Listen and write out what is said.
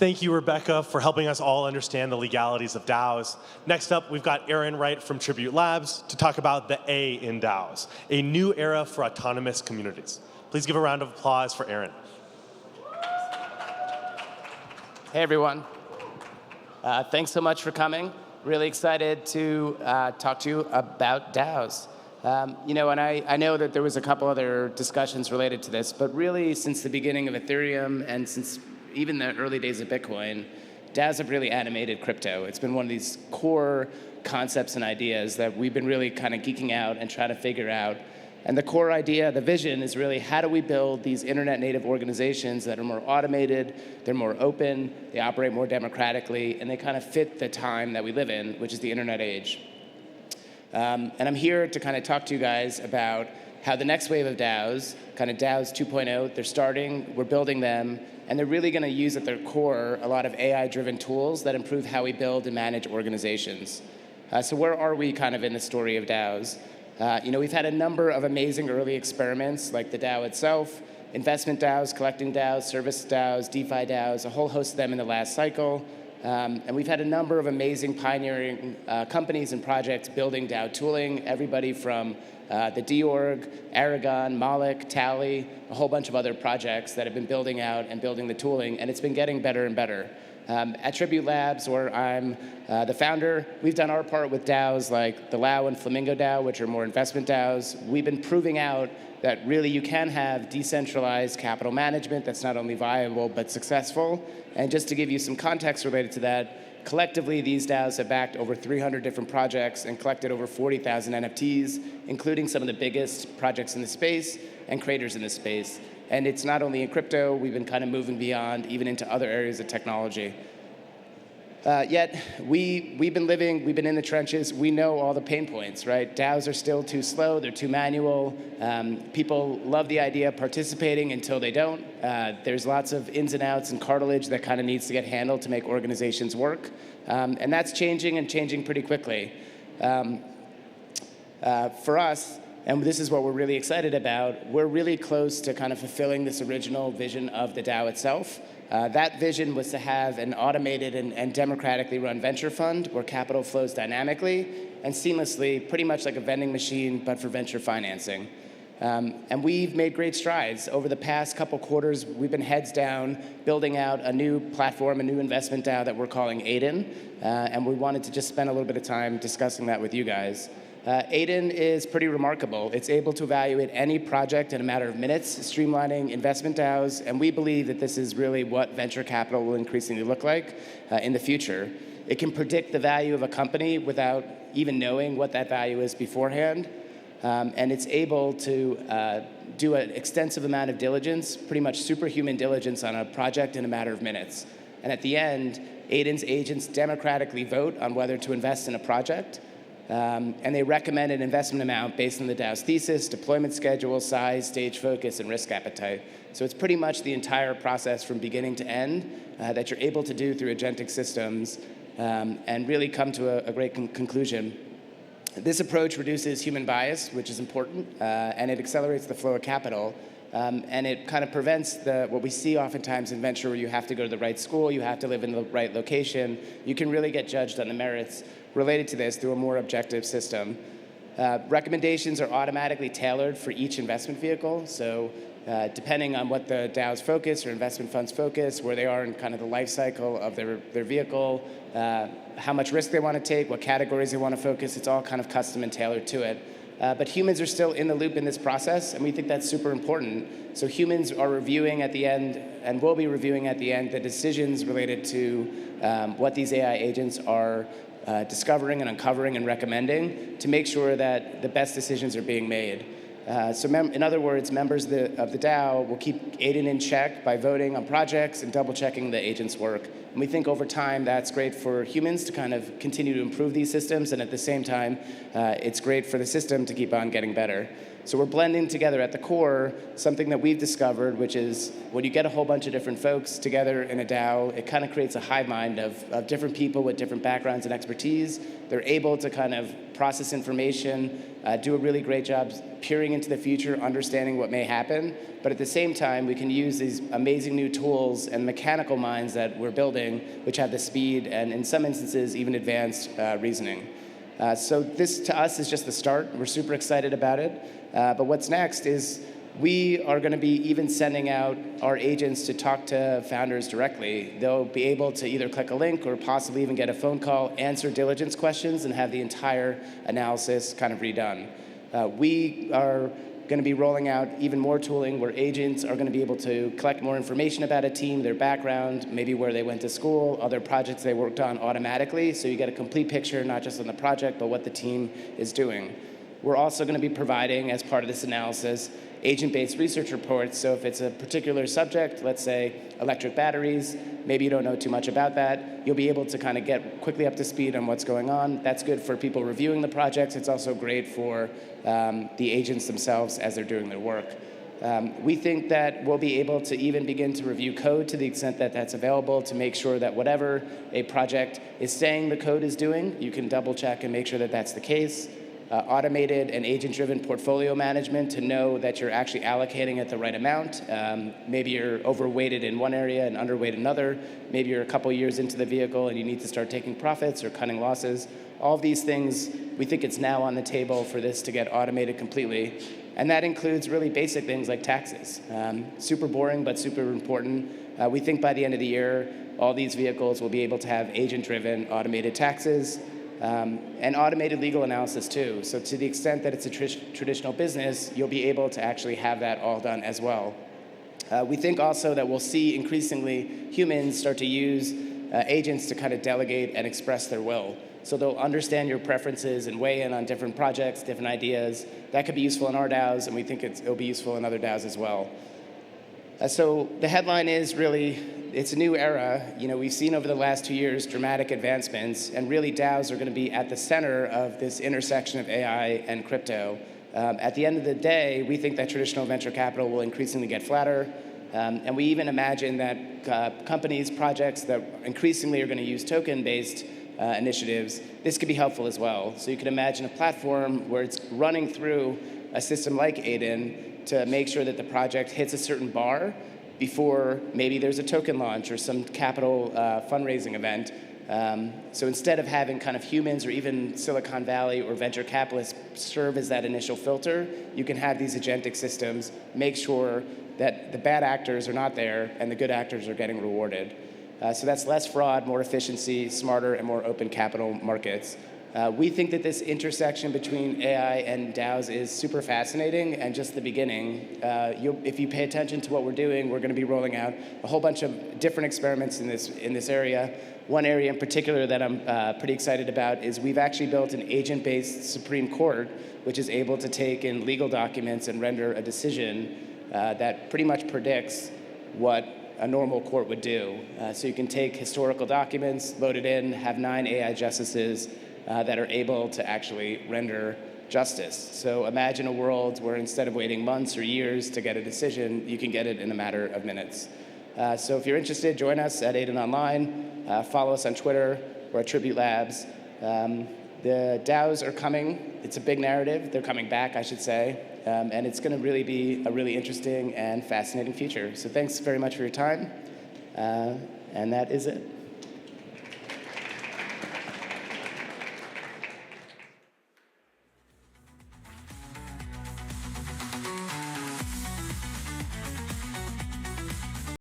Thank you, Rebecca, for helping us all understand the legalities of DAOs. Next up, we've got Aaron Wright from Tribute Labs to talk about the A in DAOs, a new era for autonomous communities. Please give a round of applause for Aaron. Hey, everyone. Thanks so much for coming. Really excited to talk to you about DAOs. And I know that there was a couple other discussions related to this, but really since the beginning of Ethereum and since even the early days of Bitcoin, DAOs have really animated crypto. It's been one of these core concepts and ideas that we've been really kind of geeking out and trying to figure out. And the core idea, the vision, is really how do we build these internet-native organizations that are more automated, they're more open, they operate more democratically, and they kind of fit the time that we live in, which is the internet age. And I'm here to kind of talk to you guys about how the next wave of DAOs, kind of DAOs 2.0, they're starting, we're building them, and they're really going to use at their core a lot of AI-driven tools that improve how we build and manage organizations. So where are we kind of in the story of DAOs? We've had a number of amazing early experiments, like the DAO itself, investment DAOs, collecting DAOs, service DAOs, DeFi DAOs, a whole host of them in the last cycle. And we've had a number of amazing pioneering companies and projects building DAO tooling, everybody from the D-Org, Aragon, Moloch, Tally, a whole bunch of other projects that have been building out and building the tooling, and it's been getting better and better. At Tribute Labs, where I'm the founder, we've done our part with DAOs like the Lao and Flamingo DAO, which are more investment DAOs. We've been proving out that really you can have decentralized capital management that's not only viable but successful. And just to give you some context related to that, collectively, these DAOs have backed over 300 different projects and collected over 40,000 NFTs, including some of the biggest projects in the space and creators in the space. And it's not only in crypto, we've been kind of moving beyond even into other areas of technology. Yet, we've been in the trenches, we know all the pain points, right? DAOs are still too slow, they're too manual. People love the idea of participating until they don't. There's lots of ins and outs and cartilage that kind of needs to get handled to make organizations work. And that's changing and changing pretty quickly. For us, and this is what we're really excited about, we're really close to kind of fulfilling this original vision of the DAO itself. That vision was to have an automated and democratically run venture fund where capital flows dynamically and seamlessly, pretty much like a vending machine, but for venture financing. And we've made great strides. Over the past couple quarters, we've been heads down, building out a new platform, a new investment DAO that we're calling ETHDenver. And we wanted to just spend a little bit of time discussing that with you guys. ETHDenver is pretty remarkable. It's able to evaluate any project in a matter of minutes, streamlining investment DAOs, and we believe that this is really what venture capital will increasingly look like in the future. It can predict the value of a company without even knowing what that value is beforehand, and it's able to do an extensive amount of diligence, pretty much superhuman diligence on a project in a matter of minutes. And at the end, ETHDenver's agents democratically vote on whether to invest in a project, and they recommend an investment amount based on the DAO's thesis, deployment schedule, size, stage focus, and risk appetite. So it's pretty much the entire process from beginning to end that you're able to do through agentic systems and really come to a great conclusion. This approach reduces human bias, which is important, and it accelerates the flow of capital. And it kind of prevents what we see oftentimes in venture where you have to go to the right school, you have to live in the right location. You can really get judged on the merits related to this through a more objective system. Recommendations are automatically tailored for each investment vehicle. So depending on what the DAO's focus or investment fund's focus, where they are in kind of the life cycle of their vehicle, how much risk they want to take, what categories they want to focus, it's all kind of custom and tailored to it. But humans are still in the loop in this process, and we think that's super important. So humans are reviewing at the end, and will be reviewing at the end, the decisions related to what these AI agents are discovering and uncovering and recommending to make sure that the best decisions are being made. In other words, members of the DAO will keep ETHDenver in check by voting on projects and double-checking the agent's work. And we think over time that's great for humans to kind of continue to improve these systems, and at the same time, it's great for the system to keep on getting better. So we're blending together at the core something that we've discovered, which is when you get a whole bunch of different folks together in a DAO, it kind of creates a hive mind of different people with different backgrounds and expertise. They're able to kind of process information, do a really great job peering into the future, understanding what may happen. But at the same time, we can use these amazing new tools and mechanical minds that we're building, which have the speed and, in some instances, even advanced reasoning. So this, to us, is just the start. We're super excited about it. But what's next is we are going to be even sending out our agents to talk to founders directly. They'll be able to either click a link or possibly even get a phone call, answer diligence questions, and have the entire analysis kind of redone. We are going to be rolling out even more tooling where agents are going to be able to collect more information about a team, their background, maybe where they went to school, other projects they worked on automatically, so you get a complete picture, not just on the project, but what the team is doing. We're also going to be providing, as part of this analysis, agent-based research reports. So if it's a particular subject, let's say electric batteries, maybe you don't know too much about that, you'll be able to kind of get quickly up to speed on what's going on. That's good for people reviewing the projects. It's also great for the agents themselves as they're doing their work. We think that we'll be able to even begin to review code to the extent that that's available to make sure that whatever a project is saying the code is doing, you can double check and make sure that that's the case. Automated and agent-driven portfolio management to know that you're actually allocating at the right amount. Maybe you're overweighted in one area and underweight another. Maybe you're a couple years into the vehicle and you need to start taking profits or cutting losses. All of these things, we think it's now on the table for this to get automated completely. And that includes really basic things like taxes. Super boring, but super important. We think by the end of the year, all these vehicles will be able to have agent-driven automated taxes. And automated legal analysis too. So to the extent that it's a traditional business, you'll be able to actually have that all done as well. We think also that we'll see increasingly humans start to use agents to kind of delegate and express their will. So they'll understand your preferences and weigh in on different projects, different ideas. That could be useful in our DAOs, and we think it'll be useful in other DAOs as well. So the headline is really, it's a new era. You know, we've seen over the last 2 years dramatic advancements, and really DAOs are going to be at the center of this intersection of AI and crypto. At the end of the day, we think that traditional venture capital will increasingly get flatter, and we even imagine that companies, projects that increasingly are going to use token-based initiatives, this could be helpful as well. So you can imagine a platform where it's running through a system like Aiden to make sure that the project hits a certain bar before maybe there's a token launch or some capital fundraising event. So instead of having kind of humans or even Silicon Valley or venture capitalists serve as that initial filter, you can have these agentic systems make sure that the bad actors are not there and the good actors are getting rewarded. So that's less fraud, more efficiency, smarter and more open capital markets. We think that this intersection between AI and DAOs is super fascinating and just the beginning. If you pay attention to what we're doing, we're going to be rolling out a whole bunch of different experiments in this area. One area in particular that I'm pretty excited about is we've actually built an agent-based Supreme Court, which is able to take in legal documents and render a decision that pretty much predicts what a normal court would do. So you can take historical documents, load it in, have 9 AI justices that are able to actually render justice. So imagine a world where instead of waiting months or years to get a decision, you can get it in a matter of minutes. So if you're interested, join us at Aiden Online. Follow us on Twitter or at Tribute Labs. The DAOs are coming. It's a big narrative. They're coming back, I should say. And it's going to really be a really interesting and fascinating future. So thanks very much for your time. And that is it.